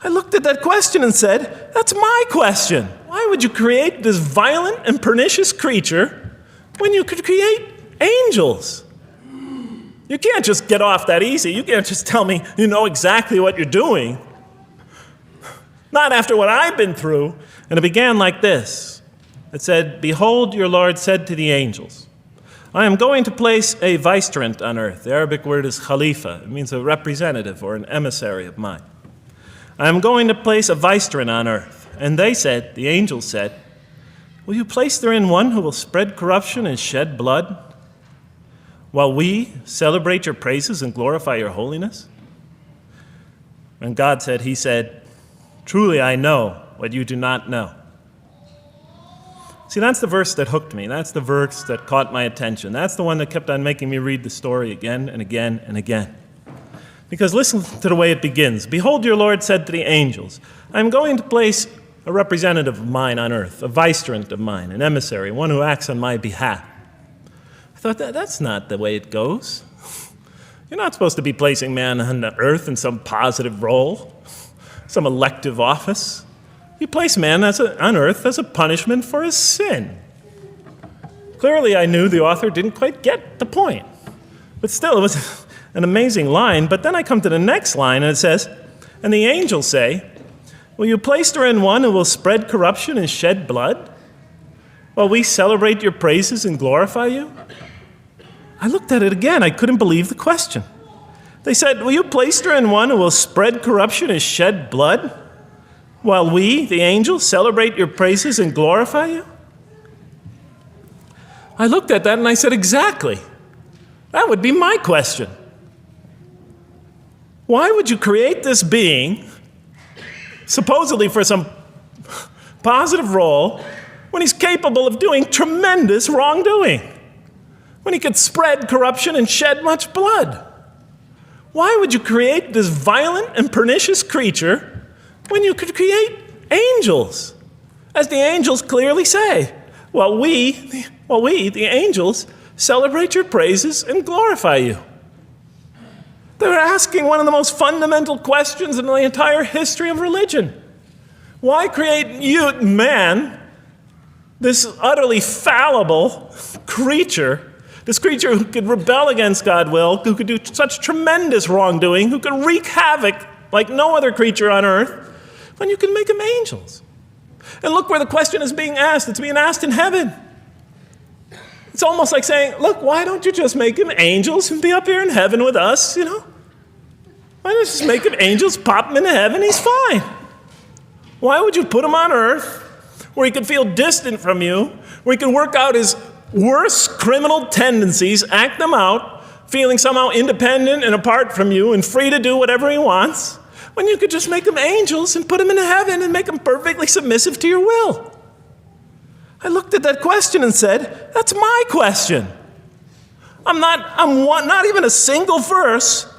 I looked at that question and said, that's my question. Why would you create this violent and pernicious creature when you could create angels? You can't just get off that easy. You can't just tell me you know exactly what you're doing. Not after what I've been through. And it began like this. It said, behold, your Lord said to the angels, I am going to place a vicegerent on earth. The Arabic word is khalifa. It means a representative or an emissary of mine. I am going to place a vicegerent on earth. And they said, the angels said, will you place therein one who will spread corruption and shed blood, while we celebrate your praises and glorify your holiness? And God said, he said, truly I know what you do not know. See, that's the verse that hooked me. That's the verse that caught my attention. That's the one that kept on making me read the story again and again and again. Because listen to the way it begins. Behold, your Lord said to the angels, I am going to place a representative of mine on earth, a vicegerent of mine, an emissary, one who acts on my behalf. I thought, that's not the way it goes. You're not supposed to be placing man on the earth in some positive role, some elective office. You place man on earth as a punishment for his sin. Clearly, I knew the author didn't quite get the point. But still, it was an amazing line. But then I come to the next line, and it says, and the angels say, will you place therein one who will spread corruption and shed blood, while we celebrate your praises and glorify you? I looked at it again. I couldn't believe the question. They said, will you place therein one who will spread corruption and shed blood, while we, the angels, celebrate your praises and glorify you? I looked at that and I said, exactly. That would be my question. Why would you create this being, supposedly for some positive role, when he's capable of doing tremendous wrongdoing? When he could spread corruption and shed much blood? Why would you create this violent and pernicious creature when you could create angels? As the angels clearly say, well, we, the angels, celebrate your praises and glorify you. They're asking one of the most fundamental questions in the entire history of religion. Why create you, man, this utterly fallible creature, this creature who could rebel against God's will, who could do such tremendous wrongdoing, who could wreak havoc like no other creature on earth, when you can make them angels? And look where the question is being asked. It's being asked in heaven. It's almost like saying, look, why don't you just make them angels and be up here in heaven with us, you know? Why don't you just make them angels, pop them into heaven, he's fine. Why would you put him on earth where he could feel distant from you, where he can work out his worst criminal tendencies, act them out, feeling somehow independent and apart from you and free to do whatever he wants, when you could just make them angels and put them into heaven and make them perfectly submissive to your will? I looked at that question and said, that's my question. I'm not even a single verse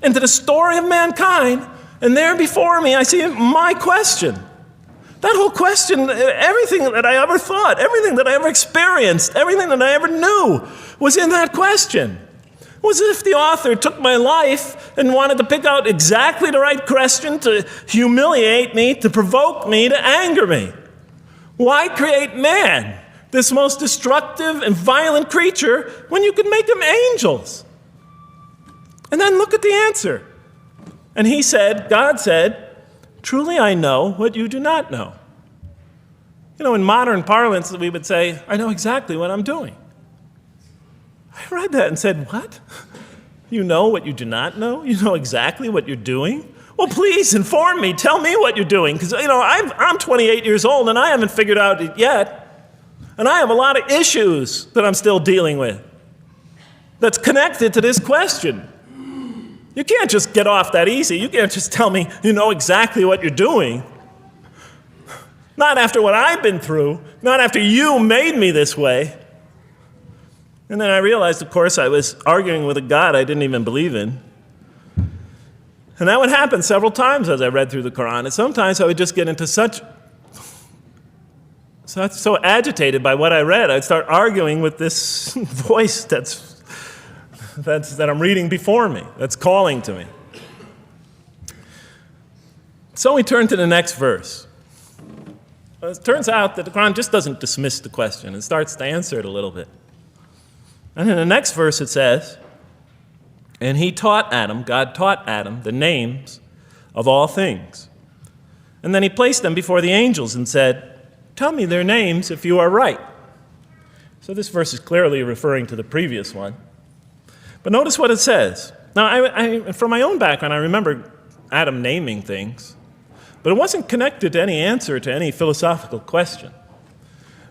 into the story of mankind, and there before me I see my question. That whole question, everything that I ever thought, everything that I ever experienced, everything that I ever knew was in that question. It was as if the author took my life and wanted to pick out exactly the right question to humiliate me, to provoke me, to anger me. Why create man, this most destructive and violent creature, when you could make them angels? And then look at the answer. And he said, God said, truly I know what you do not know. You know, in modern parlance, we would say, I know exactly what I'm doing. I read that and said, what? You know what you do not know? You know exactly what you're doing? Well, please inform me. Tell me what you're doing. Because, you know, I'm 28 years old and I haven't figured out it yet. And I have a lot of issues that I'm still dealing with that's connected to this question. You can't just get off that easy. You can't just tell me you know exactly what you're doing. Not after what I've been through. Not after you made me this way. And then I realized, of course, I was arguing with a God I didn't even believe in. And that would happen several times as I read through the Quran. And sometimes I would just get into so agitated by what I read, I'd start arguing with this voice that I'm reading before me, that's calling to me. So we turn to the next verse. Well, it turns out that the Quran just doesn't dismiss the question. It starts to answer it a little bit. And in the next verse it says, and he taught Adam, God taught Adam, the names of all things. And then he placed them before the angels and said, tell me their names if you are right. So this verse is clearly referring to the previous one. But notice what it says. Now, I from my own background, I remember Adam naming things, but it wasn't connected to any answer to any philosophical question.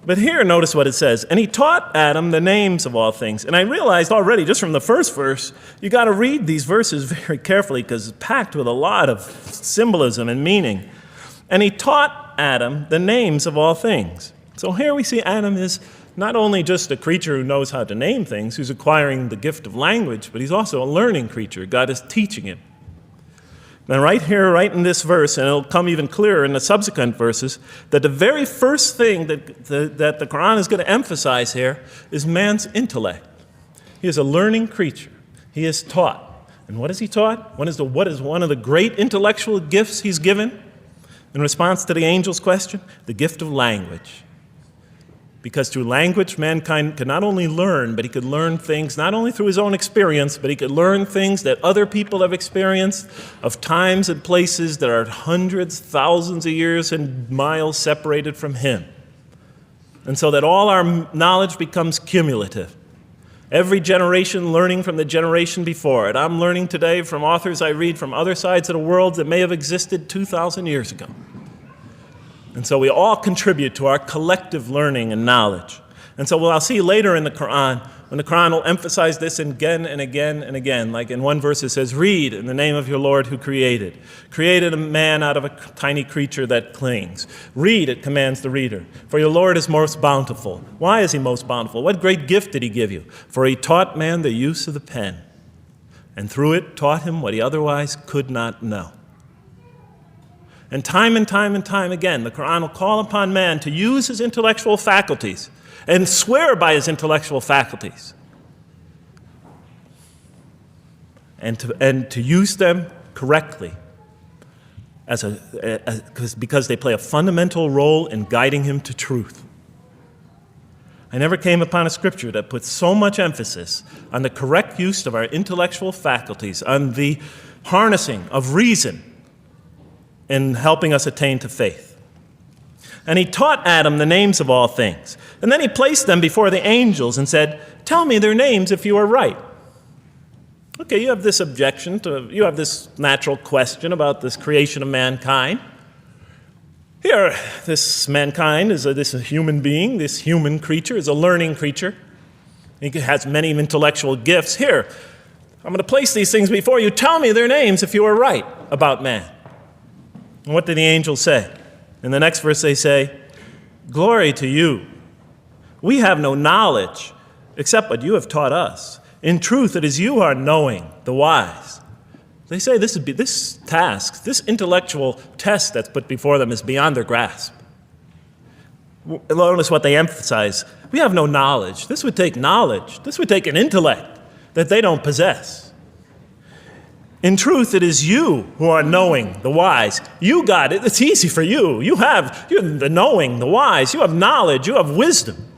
But here, notice what it says. And he taught Adam the names of all things. And I realized already, just from the first verse, you got to read these verses very carefully because it's packed with a lot of symbolism and meaning. And he taught Adam the names of all things. So here we see Adam is not only just a creature who knows how to name things, who's acquiring the gift of language, but he's also a learning creature. God is teaching him. And right here, right in this verse, and it'll come even clearer in the subsequent verses, that the very first thing that the Quran is going to emphasize here is man's intellect. He is a learning creature. He is taught. And what is he taught? What is one of the great intellectual gifts he's given in response to the angel's question? The gift of language. Because through language, mankind could not only learn, but he could learn things not only through his own experience, but he could learn things that other people have experienced of times and places that are hundreds, thousands of years and miles separated from him. And so that all our knowledge becomes cumulative. Every generation learning from the generation before it. I'm learning today from authors I read from other sides of the world that may have existed 2,000 years ago. And so we all contribute to our collective learning and knowledge. And so I'll see later in the Quran, when the Quran will emphasize this again and again and again. Like in one verse it says, read in the name of your Lord who created. Created a man out of a tiny creature that clings. Read, it commands the reader. For your Lord is most bountiful. Why is he most bountiful? What great gift did he give you? For he taught man the use of the pen. And through it taught him what he otherwise could not know. And time again, the Quran will call upon man to use his intellectual faculties and swear by his intellectual faculties and to use them correctly because they play a fundamental role in guiding him to truth. I never came upon a scripture that puts so much emphasis on the correct use of our intellectual faculties, on the harnessing of reason in helping us attain to faith. And he taught Adam the names of all things. And then he placed them before the angels and said, tell me their names if you are right. Okay, you have this objection, you have this natural question about this creation of mankind. Here, this mankind is this human being, this human creature is a learning creature. He has many intellectual gifts. Here, I'm going to place these things before you. Tell me their names if you are right about man. And what did the angels say? In the next verse they say, glory to you. We have no knowledge except what you have taught us. In truth, it is you who are knowing, the wise. They say this task, this intellectual test that's put before them is beyond their grasp. Notice what they emphasize. We have no knowledge. This would take knowledge. This would take an intellect that they don't possess. In truth, it is you who are knowing, the wise. You got it. It's easy for you. You have the knowing, the wise. You have knowledge. You have wisdom.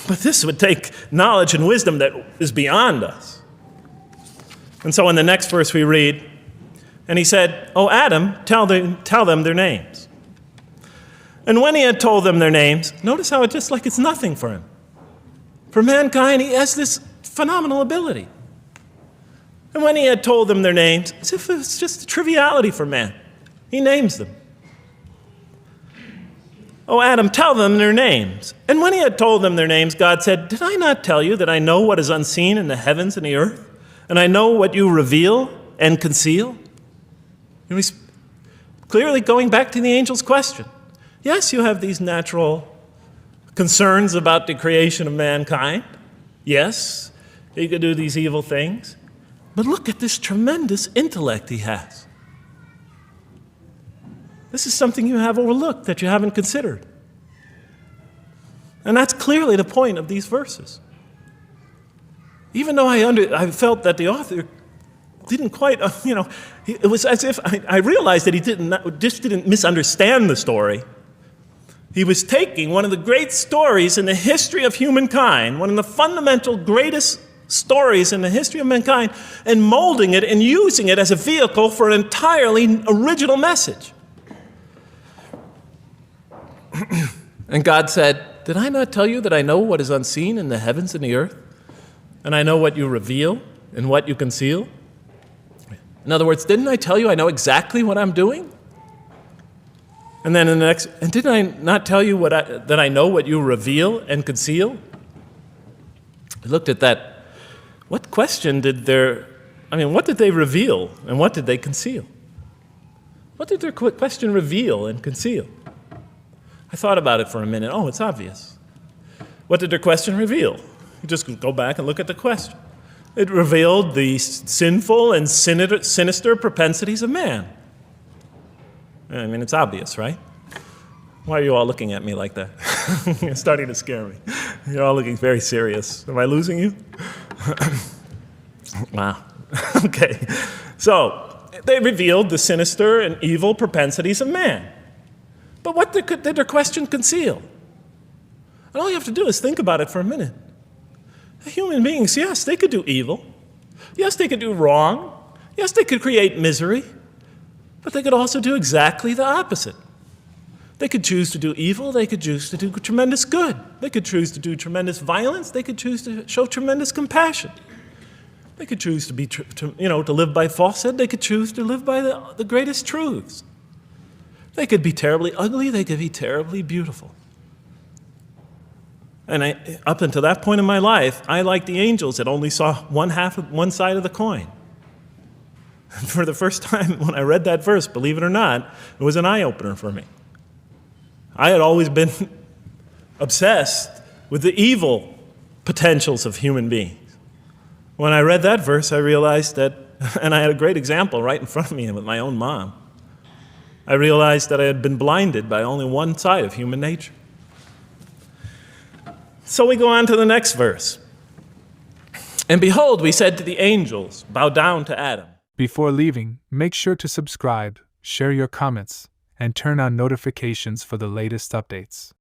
But this would take knowledge and wisdom that is beyond us. And so in the next verse we read, and he said, "O Adam, tell them their names." And when he had told them their names, notice how it's just like it's nothing for him. For mankind, he has this phenomenal ability. And when he had told them their names, as if it's just a triviality for man, he names them. "O Adam, tell them their names." And when he had told them their names, God said, "Did I not tell you that I know what is unseen in the heavens and the earth? And I know what you reveal and conceal?" And he's clearly going back to the angel's question. Yes, you have these natural concerns about the creation of mankind. Yes, he could do these evil things. But look at this tremendous intellect he has. This is something you have overlooked that you haven't considered. And that's clearly the point of these verses. Even though I felt that the author didn't quite, it was as if I realized that he just didn't misunderstand the story. He was taking one of the great stories in the history of humankind, one of the fundamental greatest stories in the history of mankind, and molding it and using it as a vehicle for an entirely original message. And God said, "Did I not tell you that I know what is unseen in the heavens and the earth? And I know what you reveal and what you conceal?" In other words, didn't I tell you I know exactly what I'm doing? And then in the next, and didn't I not tell you that I know what you reveal and conceal? I looked at that. What did they reveal and what did they conceal? What did their question reveal and conceal? I thought about it for a minute. Oh, it's obvious. What did their question reveal? You just go back and look at the question. It revealed the sinful and sinister propensities of man. I mean, it's obvious, right? Why are you all looking at me like that? You're starting to scare me. You're all looking very serious. Am I losing you? Wow. Okay. So, they revealed the sinister and evil propensities of man. But what did their question conceal? And all you have to do is think about it for a minute. Human beings, yes, they could do evil. Yes, they could do wrong. Yes, they could create misery. But they could also do exactly the opposite. They could choose to do evil. They could choose to do tremendous good. They could choose to do tremendous violence. They could choose to show tremendous compassion. They could choose to live by falsehood. They could choose to live by the greatest truths. They could be terribly ugly. They could be terribly beautiful. And up until that point in my life, I, like the angels, that only saw one side of the coin. For the first time when I read that verse, believe it or not, it was an eye-opener for me. I had always been obsessed with the evil potentials of human beings. When I read that verse, I realized that, and I had a great example right in front of me with my own mom, I realized that I had been blinded by only one side of human nature. So we go on to the next verse. "And behold, we said to the angels, bow down to Adam." Before leaving, make sure to subscribe, share your comments, and turn on notifications for the latest updates.